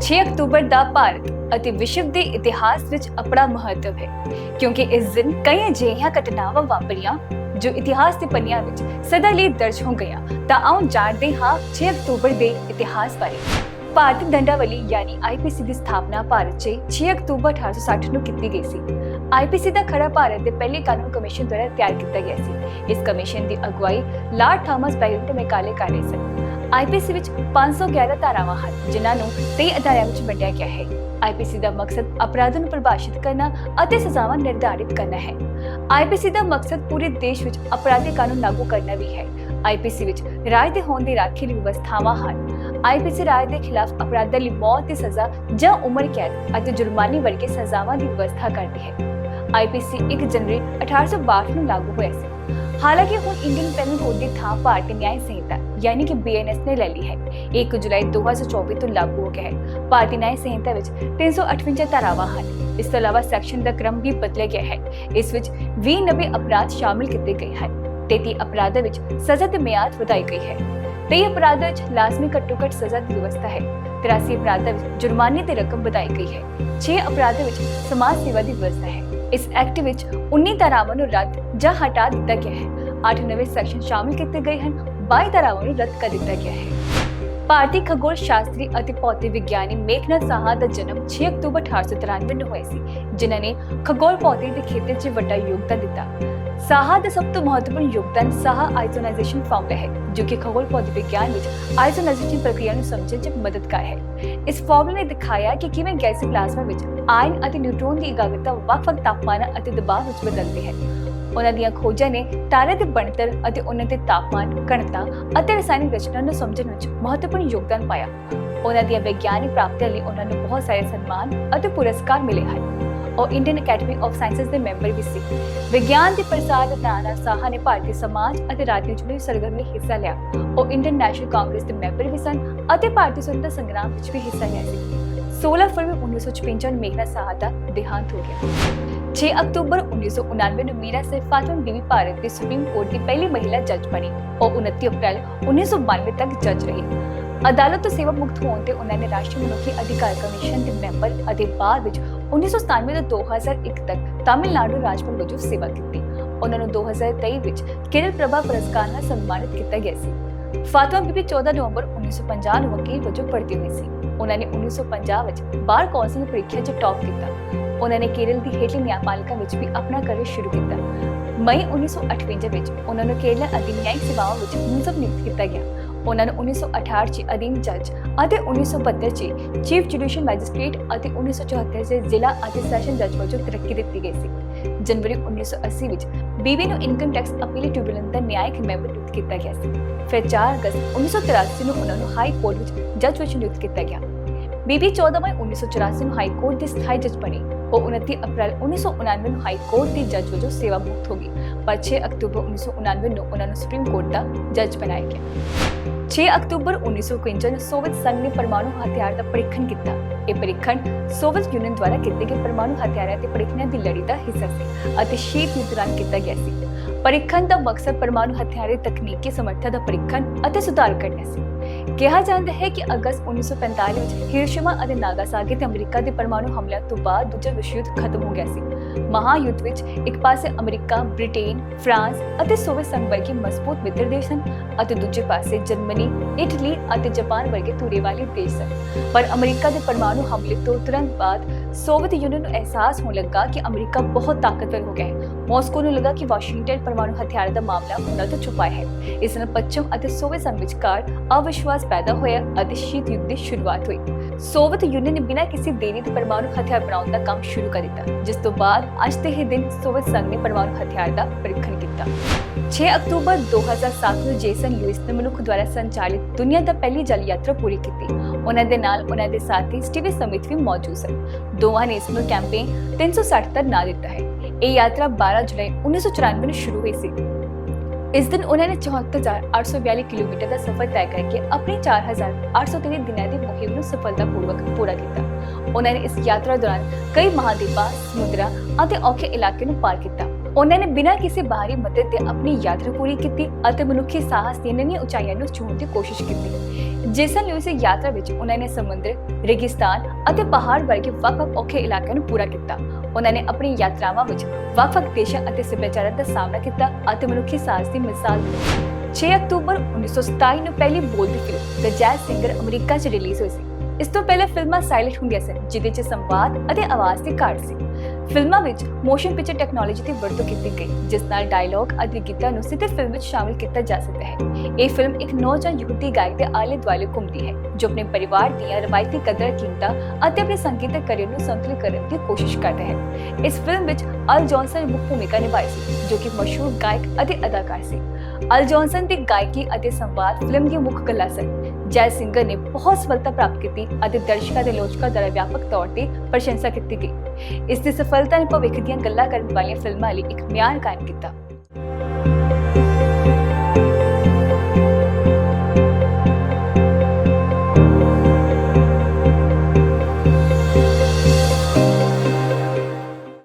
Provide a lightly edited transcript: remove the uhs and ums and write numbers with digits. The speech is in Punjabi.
6 ਅਕਤੂਬਰ ਦਾ ਭਾਰਤ ਅਤੇ ਵਿਸ਼ਵ ਦੇ ਇਤਿਹਾਸ ਵਿੱਚ ਆਪਣਾ ਮਹੱਤਵ ਹੈ ਕਿਉਂਕਿ ਇਸ ਦਿਨ ਕਈ ਅਜਿਹੀਆਂ ਘਟਨਾਵਾਂ ਵਾਪਰੀਆਂ ਜੋ ਇਤਿਹਾਸ ਦੇ ਪੰਨਿਆਂ ਵਿੱਚ ਸਦਾ ਲਈ ਦਰਜ ਹੋ ਗਈਆਂ। ਤਾਂ ਆਓ ਜਾਣਦੇ ਹਾਂ 6 ਅਕਤੂਬਰ ਦੇ ਇਤਿਹਾਸ ਬਾਰੇ। ਭਾਰਤੀ ਦੰਡਾਵਲੀ ਯਾਨੀ ਆਈਪੀਸੀ ਦੀ ਸਥਾਪਨਾ ਭਾਰਤ 'ਚ 6 ਅਕਤੂਬਰ 1860 ਨੂੰ ਕੀਤੀ ਗਈ ਸੀ। ਆਈਪੀਸੀ ਦਾ ਖੜਾ ਭਾਰਤ ਦੇ ਪਹਿਲੇ ਕਾਨੂੰਨ ਕਮਿਸ਼ਨ ਦੁਆਰਾ ਤਿਆਰ ਕੀਤਾ ਗਿਆ ਸੀ। ਇਸ ਕਮਿਸ਼ਨ ਦੀ ਅਗਵਾਈ ਲਾਰਡ ਥਾਮਸ ਬੈਰਿੰਗਟਨ ਮੈਕਾਲੇ ਕਰ ਰਹੇ ਸਨ। ਆਈਪੀਸੀ ਵਿੱਚ 511 ਧਾਰਾਵਾਂ ਹਨ ਜਿਨ੍ਹਾਂ ਨੂੰ 23 ਅਧਿਆਇਆਂ ਵਿੱਚ ਵੰਡਿਆ ਗਿਆ ਹੈ। ਆਈਪੀਸੀ ਦਾ ਮਕਸਦ ਅਪਰਾਧਾਂ ਨੂੰ ਪਰਿਭਾਸ਼ਿਤ ਕਰਨਾ ਅਤੇ ਸਜ਼ਾਵਾਂ ਨਿਰਧਾਰਿਤ ਕਰਨਾ ਹੈ। ਆਈਪੀਸੀ ਦਾ ਮਕਸਦ ਪੂਰੇ ਦੇਸ਼ ਵਿੱਚ ਅਪਰਾਧਿਕ ਕਾਨੂੰਨ ਲਾਗੂ ਕਰਨਾ ਵੀ ਹੈ। ਆਈਪੀਸੀ ਵਿੱਚ ਰਾਜ ਦੇ ਹੋਣ ਦੀ ਰਾਖੀ ਲਈ ਵਿਵਸਥਾਵਾਂ ਹਨ। ਆਈਪੀਸੀ ਰਾਜ ਦੇ ਖਿਲਾਫ ਅਪਰਾਧਾਂ ਲਈ ਮੌਤ ਦੀ ਸਜ਼ਾ ਜਾਂ ਉਮਰ ਕੈਦ ਅਤੇ ਜੁਰਮਾਨੇ ਵਰਗੇ ਸਜ਼ਾਵਾਂ ਦੀ ਵਿਵਸਥਾ ਕਰਦੀ ਹੈ। ਆਈਪੀਸੀ 1 ਜਨਵਰੀ 1862 ਨੂੰ ਲਾਗੂ ਹੋਇਆ ਸੀ। ਹਾਲਾਂਕਿ ਹੁਣ ਇੰਡੀਅਨ ਪੈਨਲ ਕੋਡ ਦੀ ਥਾਂ ਭਾਰਤੀ ਨਿਆਂ ਸੰਹਿਤਾ ਯਾਨੀ ਕਿ BNS ਨੇ ਲੈ ਲਈ ਹੈ। 1 ਜੁਲਾਈ 2024 ਤੋਂ ਲਾਗੂ ਹੋ ਗਿਆ ਹੈ। ਭਾਰਤੀ ਨਿਆਂ ਸੰਹਿਤਾ ਵਿੱਚ 358 ਧਾਰਾਵਾਂ ਹਨ। ਇਸ ਤੋਂ ਇਲਾਵਾ ਸੈਕਸ਼ਨ ਦਾ ਕ੍ਰਮ ਵੀ ਬਦਲਿਆ ਗਿਆ ਹੈ। ਇਸ ਵਿੱਚ 20 ਨਵੇਂ ਅਪਰਾਧ ਸ਼ਾਮਿਲ ਕੀਤੇ ਗਏ ਹਨ। 33 ਅਪਰਾਧਾਂ ਵਿੱਚ ਸਜ਼ਾ ਦੀ ਮਿਆਦ ਵਧਾਈ ਗਈ ਹੈ। 23 ਅਪਰਾਧਾਂ ਵਿੱਚ ਲਾਜ਼ਮੀ ਘੱਟੋ-ਘੱਟ ਸਜ਼ਾ ਦੀ ਵਿਵਸਥਾ ਹੈ। 83 ਅਪਰਾਧਾਂ ਵਿੱਚ ਜੁਰਮਾਨੇ ਦੀ ਰਕਮ ਵਧਾਈ ਗਈ ਹੈ। 6 ਅਪਰਾਧਾਂ ਵਿੱਚ ਸਮਾਜ ਸੇਵਾ ਦੀ ਵਿਵਸਥਾ ਹੈ। ਇਸ ਐਕਟ ਵਿੱਚ 19 ਧਾਰਾਵਾਂ ਨੂੰ ਰੱਦ ਜਾਂ ਹਟਾ ਦਿੱਤਾ ਗਿਆ ਹੈ। 8 ਨਵੇਂ ਸੈਕਸ਼ਨ ਸ਼ਾਮਿਲ ਕੀਤੇ ਗਏ ਹਨ। 22 ਧਾਰਾਵਾਂ ਨੂੰ ਰੱਦ ਕਰ ਦਿੱਤਾ ਗਿਆ ਹੈ। ਭਾਰਤੀ ਖਗੋਲ ਸ਼ਾਸਤਰੀ ਅਤੇ ਭੌਤਿਕ ਵਿਗਿਆਨੀ ਮੇਘਨਾਥ ਸਾਹਾ ਦਾ ਜਨਮ 6 ਅਕਤੂਬਰ 1893 ਨੂੰ ਹੋਇਆ ਸੀ, ਜਿਨ੍ਹਾਂ ਨੇ ਖਗੋਲ ਭੌਤਿਕ ਦੇ ਖੇਤਰ 'ਚ ਵੱਡਾ ਯੋਗਦਾਨ ਦਿੱਤਾ। ਸਾਹਾ ਦਾ ਸਭ ਤੋਂ ਮਹੱਤਵਪੂਰਨ ਯੋਗਦਾਨ ਸਾਹਾ ਆਇਸੋਨਾਈਜੇਸ਼ਨ ਫਾਰਮੂਲਾ ਹੈ, ਜੋ ਕਿ ਖਗੋਲ ਭੌਤਿਕ ਵਿਗਿਆਨ ਵਿੱਚ ਆਇਸੋਨਾਈਜੇਸ਼ਨ ਪ੍ਰਕਿਰਿਆ ਨੂੰ ਸਮਝਣ 'ਚ ਮਦਦਗਾਰ ਹੈ। ਇਸ ਫਾਰਮੂਲੇ ਨੇ ਦਿਖਾਇਆ ਕਿ ਕਿਵੇਂ ਗੈਸੀ ਪਲਾਜ਼ਮਾ ਵਿੱਚ ਆਇਨ ਅਤੇ ਨਿਊਟ੍ਰੋਨ ਦੀ ਇਕਾਗਰਤਾ ਵੱਖ-ਵੱਖ ਤਾਪਮਾਨਾਂ ਅਤੇ ਦਬਾਅ ਵਿੱਚ ਬਦਲਦੀ ਹੈ। ਉਹਨਾਂ ਦੀਆਂ ਖੋਜਾਂ ਨੇ ਤਾਰੇ ਦੇ ਬਣਤਰ ਅਤੇ ਉਹਨਾਂ ਦੇ ਤਾਪਮਾਨ, ਘਣਤਾ ਅਤੇ ਰਸਾਇਣਕ ਰਚਨਾ ਨੂੰ ਸਮਝਣ ਵਿੱਚ ਮਹੱਤਵਪੂਰਨ ਯੋਗਦਾਨ ਪਾਇਆ। ਉਹਨਾਂ ਦੀਆਂ ਵਿਗਿਆਨਿਕ ਪ੍ਰਾਪਤੀਆਂ ਲਈ ਉਹਨਾਂ ਨੂੰ ਬਹੁਤ ਸਾਰੇ ਸਨਮਾਨ ਅਤੇ ਪੁਰਸਕਾਰ ਮਿਲੇ ਹਨ। ਉਹ ਇੰਡੀਅਨ ਅਕੈਡਮੀ ਆਫ ਸਾਇੰਸਜ਼ ਦੇ ਮੈਂਬਰ ਵੀ ਸੀ। ਵਿਗਿਆਨ ਦੇ ਪ੍ਰਸਾਰ ਦੇ ਨਾਲ ਸਾਹਾ ਨੇ ਭਾਰਤੀ ਸਮਾਜ ਅਤੇ ਰਾਜਨੀਤੀ ਵਿੱਚ ਸਰਗਰਮੀ ਹਿੱਸਾ ਲਿਆ। ਉਹ ਇੰਡੀਅਨ ਨੈਸ਼ਨਲ ਕਾਂਗਰਸ ਦੇ ਮੈਂਬਰ ਵੀ ਸਨ ਅਤੇ ਭਾਰਤੀ ਸੁਤੰਤਰਤਾ ਸੰਗਰਾਮ ਵਿੱਚ ਵੀ ਹਿੱਸਾ ਲਿਆ ਸੀ। 16 ਫਰਵਰੀ 1956 ਨੂੰ ਮੇਘਨਾਥ ਸਾਹਾ ਦਾ ਦੇਹਾਂਤ ਹੋ ਗਿਆ। 6 ਅਕਤੂਬਰ 1999 ਨੂੰ ਮੀਰਾ ਸਿਰਫ ਫਾਤਿਮਾ ਬੀਵੀ ਭਾਰਤ ਦੇ ਸੁਪਰੀਮ ਕੋਰਟ ਦੀ ਪਹਿਲੀ ਮਹਿਲਾ ਜੱਜ ਬਣੀ। ਉਹ 29 ਅਪ੍ਰੈਲ 1992 ਤੱਕ ਜੱਜ ਰਹੀ। ਅਦਾਲਤ ਤੋਂ ਸੇਵਾ ਮੁਕਤ ਹੋਣ ਤੇ ਉਹਨਾਂ ਨੇ ਰਾਸ਼ਟਰੀ ਮਨੁੱਖੀ ਅਧਿਕਾਰ ਕਮਿਸ਼ਨ ਦੇ ਮੈਂਬਰ ਅਤੇ ਬਾਅਦ ਵਿੱਚ 1997 ਤੋਂ 2001 ਤੱਕ ਤਾਮਿਲਨਾਡੂ ਰਾਜਪਾਲ ਵਜੋਂ ਸੇਵਾ ਕੀਤੀ। ਉਹਨਾਂ ਨੂੰ 2023 ਵਿੱਚ ਕੇਰਲ ਪ੍ਰਭਾ ਪੁਰਸਕਾਰ ਨਾਲ ਸਨਮਾਨਿਤ ਕੀਤਾ ਗਿਆ ਸੀ। ਫਾਤਿਮਾ ਬੀਬੀ 14 ਨਵੰਬਰ 1950 ਨੂੰ ਵਕੀਲ ਵਜੋਂ ਭਰਤੀ ਹੋਈ ਸੀ। ਉਹਨਾਂ ਨੇ 1950 ਵਿੱਚ ਬਾਰ ਕੌਂਸਲ ਦੀ ਪ੍ਰੀਖਿਆ 'ਚ ਟੌਪ ਕੀਤਾ। ਉਹਨਾਂ ਨੇ ਕੇਰਲ ਦੀ ਹੇਠਲੀ ਨਿਆਂਪਾਲਿਕਾ ਵਿੱਚ ਵੀ ਆਪਣਾ ਕਰੀਅਰ ਸ਼ੁਰੂ ਕੀਤਾ। ਮਈ 1958 ਵਿੱਚ ਉਹਨਾਂ ਨੂੰ ਕੇਰਲ ਅਧੀਨ ਨਿਆਇਕ ਸੇਵਾਵਾਂ ਵਿੱਚ ਮੁਨਸਬ ਨਿਯੁਕਤ ਕੀਤਾ ਗਿਆ। ਉਹਨਾਂ ਨੂੰ 1968 'ਚ ਅਧੀਨ ਜੱਜ ਅਤੇ 1972 'ਚ ਚੀਫ ਜੁਡੀਸ਼ੀਅਲ ਮੈਜਿਸਟ੍ਰੇਟ ਅਤੇ 1974 'ਚ ਜ਼ਿਲ੍ਹਾ ਅਤੇ ਸੈਸ਼ਨ ਜੱਜ ਵਜੋਂ ਤਰੱਕੀ ਦਿੱਤੀ ਗਈ ਸੀ। ਜਨਵਰੀ 1980 ਵਿੱਚ ਬੀਬੀ ਨੂੰ ਇਨਕਮ ਟੈਕਸ ਅਪੀਲ ਟ੍ਰਿਬਿਊਨਲ ਦਾ ਨਿਆਇਕ ਮੈਂਬਰ ਨਿਯੁਕਤ ਕੀਤਾ ਗਿਆ ਸੀ। ਫਿਰ 4 ਅਗਸਤ 1983 ਨੂੰ ਉਹਨਾਂ ਨੂੰ ਹਾਈ ਕੋਰਟ ਵਿੱਚ ਜੱਜ ਵਜੋਂ ਨਿਯੁਕਤ ਕੀਤਾ ਗਿਆ। ਬੀਬੀ 14 ਮਈ 1984 ਨੂੰ ਹਾਈ ਕੋਰਟ ਦੇ ਸਥਾਈ ਜੱਜ ਬਣੀ। ਉਹ 29 ਅਪ੍ਰੈਲ 1999 ਨੂੰ ਹਾਈ ਕੋਰਟ ਦੀ ਜੱਜ ਵਜੋਂ ਸੇਵਾ ਮੁਕਤ ਹੋ ਗਈ, ਪਰ 6 ਅਕਤੂਬਰ 1999 ਨੂੰ ਉਹਨਾਂ ਨੂੰ ਸੁਪਰੀਮ ਕੋਰਟ ਦਾ ਜੱਜ ਬਣਾਇਆ ਗਿਆ। 6 ਅਕਤੂਬਰ 1951 ਨੂੰ ਸੋਵੀਅਤ ਸੰਘ ਨੇ ਪਰਮਾਣੂ ਹਥਿਆਰ ਦਾ ਪਰੀਖਣ ਕੀਤਾ। ਇਹ ਪਰੀਖਣ ਸੋਵੀਅਤ ਯੂਨੀਅਨ ਦੁਆਰਾ ਕੀਤੇ ਗਏ ਪਰਮਾਣੂ ਹਥਿਆਰਾਂ ਤੇ ਪਰੀਖਣਾਂ ਦੀ ਲੜੀ ਦਾ ਹਿੱਸਾ ਸੀ ਅਤੇ ਸ਼ੀਤ ਯੁੱਧ ਦੌਰਾਨ ਕੀਤਾ ਗਿਆ ਸੀ। ਪਰੀਖਣ ਦਾ ਮਕਸਦ ਪਰਮਾਣੂ ਹਥਿਆਰ ਦੀ ਤਕਨੀਕੀ ਸਮਰੱਥਾ ਦਾ ਪਰੀਖਣ ਅਤੇ ਸੁਧਾਰ ਕਰਨਾ ਸੀ। ਕਿਹਾ ਜਾਂਦਾ ਹੈ ਕਿ ਅਗਸਤ 1945 ਵਿੱਚ ਹੀਰੋਸ਼ੀਮਾ ਅਤੇ ਨਾਗਾਸਾਕੀ ਤੇ ਅਮਰੀਕਾ ਦੇ ਪਰਮਾਣੂ ਹਮਲਿਆਂ ਤੋਂ ਬਾਅਦ ਦੂਜਾ ਵਿਸ਼ਵ ਯੁੱਧ ਖਤਮ ਹੋ ਗਿਆ ਸੀ। ਮਹਾਯੁੱਧ ਵਿੱਚ ਇੱਕ ਪਾਸੇ ਅਮਰੀਕਾ, ਬ੍ਰਿਟੇਨ, ਫਰਾਂਸ ਅਤੇ ਸੋਵੀਅਤ ਸੰਘ ਵਰਗੇ ਮਜ਼ਬੂਤ ਮਿੱਤਰ ਦੇਸ਼ ਸਨ ਅਤੇ ਦੂਜੇ ਪਾਸੇ ਜਰਮਨੀ, ਇਟਲੀ ਅਤੇ ਜਾਪਾਨ ਵਰਗੇ ਧੁਰੇ ਵਾਲੇ ਦੇਸ਼ ਸਨ। ਪਰ ਅਮਰੀਕਾ ਦੇ ਪਰਮਾਣੂ ਹਮਲੇ ਤੋਂ ਤੁਰੰਤ ਬਾਅਦ ਸੋਵੀਅਤ ਯੂਨੀਅਨ ਨੂੰ ਅਹਿਸਾਸ ਹੋਣ ਲੱਗਾ ਕਿ ਅਮਰੀਕਾ ਬਹੁਤ ਤਾਕਤਵਰ ਹੋ ਗਿਆ ਹੈ। ਮਾਸਕੋ ਨੂੰ ਲੱਗਾ ਕਿ ਵਾਸ਼ਿੰਗਟਨ ਪਰਮਾਣੂ ਹਥਿਆਰ ਦਾ ਮਾਮਲਾ ਉਹਨਾਂ ਤੋਂ ਛੁਪਾਇਆ ਹੈ। ਇਸ ਨਾਲ ਪੱਛਮ ਅਤੇ ਸੋਵੀਅਤ ਸੰਘ ਵਿਚਕਾਰ ਅਵਿਸ਼ਵਾਸ ਪੈਦਾ ਹੋਇਆ ਅਤੇ ਸ਼ੀਤ ਯੁੱਧ ਦੀ ਸ਼ੁਰੂਆਤ ਹੋਈ। ਸੋਵੀਅਤ ਯੂਨੀਅਨ ਨੇ ਬਿਨਾਂ ਕਿਸੇ ਦੇਰੀ ਦੇ ਪਰਮਾਣੂ ਹਥਿਆਰ ਬਣਾਉਣ ਦਾ ਕੰਮ ਸ਼ੁਰੂ ਕਰ ਦਿੱਤਾ, ਜਿਸ ਤੋਂ ਬਾਅਦ ਅੱਜ ਦੇ ਹੀ ਦਿਨ ਸੋਵੀਅਤ ਸੰਘ ਨੇ ਪਰਮਾਣੂ ਹਥਿਆਰ ਦਾ ਪਰੀਖਣ ਕੀਤਾ। 6 ਅਕਤੂਬਰ 2007 ਨੂੰ ਜੇਸਨ ਲੂਇਸ ਨੇ ਮਨੁੱਖ ਦੁਆਰਾ ਸੰਚਾਲਿਤ ਦੁਨੀਆ ਦਾ ਪਹਿਲੀ ਜਲ ਯਾਤਰਾ ਪੂਰੀ ਕੀਤੀ। ਉਹਨਾਂ ਦੇ ਨਾਲ ਉਹਨਾਂ ਦੇ ਸਾਥੀ ਸਟੀਵਨ ਸਮਿਥ ਵੀ ਮੌਜੂਦ ਸਨ। ਦੋਵਾਂ ਨੇ ਇਸ ਨੂੰ ਕੈਂਪੇਨ 360 ਦਾ ਨਾਂ ਦਿੱਤਾ ਹੈ। ਇਹ ਯਾਤਰਾ 12 ਜੁਲਾਈ 1994 ਨੂੰ ਸ਼ੁਰੂ ਹੋਈ ਸੀ। ਇਸ ਦਿਨ ਉਹਨਾਂ ਨੇ 74,842 ਕਿਲੋਮੀਟਰ ਦਾ ਸਫ਼ਰ ਤੈਅ ਕਰਕੇ ਆਪਣੀ 4,823 ਦਿਨਾਂ ਦੀ ਮੁਹਿੰਮ ਨੂੰ ਸਫਲਤਾਪੂਰਵਕ ਪੂਰਾ ਕੀਤਾ। ਉਹਨਾਂ ਨੇ ਇਸ ਯਾਤਰਾ ਦੌਰਾਨ ਕਈ ਮਹਾਦੀਪਾਂ, ਸਮੁੰਦਰਾਂ ਅਤੇ ਔਖੇ ਇਲਾਕੇ ਨੂੰ ਪਾਰ ਕੀਤਾ। ਉਹਨਾਂ ਨੇ ਬਿਨਾਂ ਕਿਸੇ ਬਾਹਰੀ ਮਦਦ ਦੇ ਆਪਣੀ ਯਾਤਰਾ ਪੂਰੀ ਕੀਤੀ ਅਤੇ ਮਨੁੱਖੀ ਸਾਹਸ ਦੀਆਂ ਨਵੀਆਂ ਉਚਾਈਆਂ ਨੂੰ ਛੂਹਣ ਦੀ ਕੋਸ਼ਿਸ਼ ਕੀਤੀ। ਜੇਸਨ ਲੂਇਸ ਦੀ ਯਾਤਰਾ ਵਿੱਚ ਉਹਨਾਂ ਨੇ ਸਮੁੰਦਰ, ਰੇਗਿਸਤਾਨ ਅਤੇ ਪਹਾੜ ਵਰਗੇ ਵੱਖ-ਵੱਖ ਔਖੇ ਇਲਾਕਿਆਂ ਨੂੰ ਪੂਰਾ ਕੀਤਾ। ਉਹਨਾਂ ਨੇ ਆਪਣੀ ਯਾਤਰਾਵਾਂ ਵਿੱਚ ਵੱਖ-ਵੱਖ ਦੇਸ਼ਾਂ ਅਤੇ ਸੱਭਿਆਚਾਰਾਂ ਦਾ ਸਾਹਮਣਾ ਕੀਤਾ ਅਤੇ ਮਨੁੱਖੀ ਸਾਹਸ ਦੀ ਮਿਸਾਲ ਦਿੱਤੀ। 6 ਅਕਤੂਬਰ 1927 ਨੂੰ ਪਹਿਲੀ ਬੋਲਦੀ ਫਿਲਮ ਦ ਜੈਜ਼ ਸਿੰਗਰ ਅਮਰੀਕਾ 'ਚ ਰਿਲੀਜ਼ ਹੋਈ ਸੀ। ਇਸ ਤੋਂ ਪਹਿਲੇ ਫਿਲਮਾਂ ਸਾਇਲੈਂਟ ਹੁੰਦੀਆਂ ਸਨ, ਜਿਹਦੇ 'ਚ ਸੰਵਾਦ ਅਤੇ ਆਵਾਜ਼ ਦੀ ਘਾਟ ਸੀ। ਫਿਲਮਾਂ ਵਿੱਚ ਮੋਸ਼ਨ ਪਿਕਚਰ ਟੈਕਨੋਲੋਜੀ ਦੀ ਵਰਤੋਂ ਕੀਤੀ ਗਈ, ਜਿਸ ਨਾਲ ਡਾਇਲੌਗ ਅਤੇ ਗੀਤਾਂ ਨੂੰ ਸਿੱਧੇ ਫਿਲਮ ਵਿੱਚ ਸ਼ਾਮਿਲ ਕੀਤਾ ਜਾ ਸਕਦਾ ਹੈ। ਇਹ ਫਿਲਮ ਇੱਕ ਨੌਜਵਾਨ ਯਹੂਦੀ ਗਾਇਕ ਦੇ ਆਲੇ-ਦੁਆਲੇ ਘੁੰਮਦੀ ਹੈ, ਜੋ ਆਪਣੇ ਪਰਿਵਾਰ ਦੀਆਂ ਰਵਾਇਤੀ ਕਦਰਾਂ-ਕੀਮਤਾਂ ਅਤੇ ਆਪਣੇ ਸੰਗੀਤਕ ਕਰੀਅਰ ਨੂੰ ਸੰਤੁਲਿਤ ਕਰਨ ਦੀ ਕੋਸ਼ਿਸ਼ ਕਰਦਾ ਹੈ। ਇਸ ਫਿਲਮ ਵਿੱਚ ਅਲ ਜੌਨਸਨ ਨੇ ਮੁੱਖ ਭੂਮਿਕਾ ਨਿਭਾਈ ਸੀ, ਜੋ ਕਿ ਮਸ਼ਹੂਰ ਗਾਇਕ ਅਤੇ ਅਦਾਕਾਰ ਸੀ। ਅਲ ਜੌਨਸਨ ਦੀ ਗਾਇਕੀ ਅਤੇ ਸੰਵਾਦ ਫਿਲਮ ਦੀਆਂ ਮੁੱਖ ਗੱਲਾਂ ਸਨ। ਜੈਜ਼ ਸਿੰਗਰ ਨੇ ਬਹੁਤ ਸਫਲਤਾ ਪ੍ਰਾਪਤ ਕੀਤੀ ਅਤੇ ਦਰਸ਼ਕਾਂ ਦੇ ਆਲੋਚਕਾਂ ਦੁਆਰਾ ਵਿਆਪਕ ਤੌਰ ਤੇ ਪ੍ਰਸ਼ੰਸਾ ਕੀਤੀ ਗਈ। ਇਸ ਦੀ ਸਫਲਤਾ ਨੇ ਭਵਿੱਖ ਦੀਆਂ ਗੱਲਾਂ ਕਰਨ ਵਾਲੀਆਂ ਫਿਲਮਾਂ ਲਈ ਇੱਕ ਮਿਆਰ ਕਾਇਮ ਕੀਤਾ।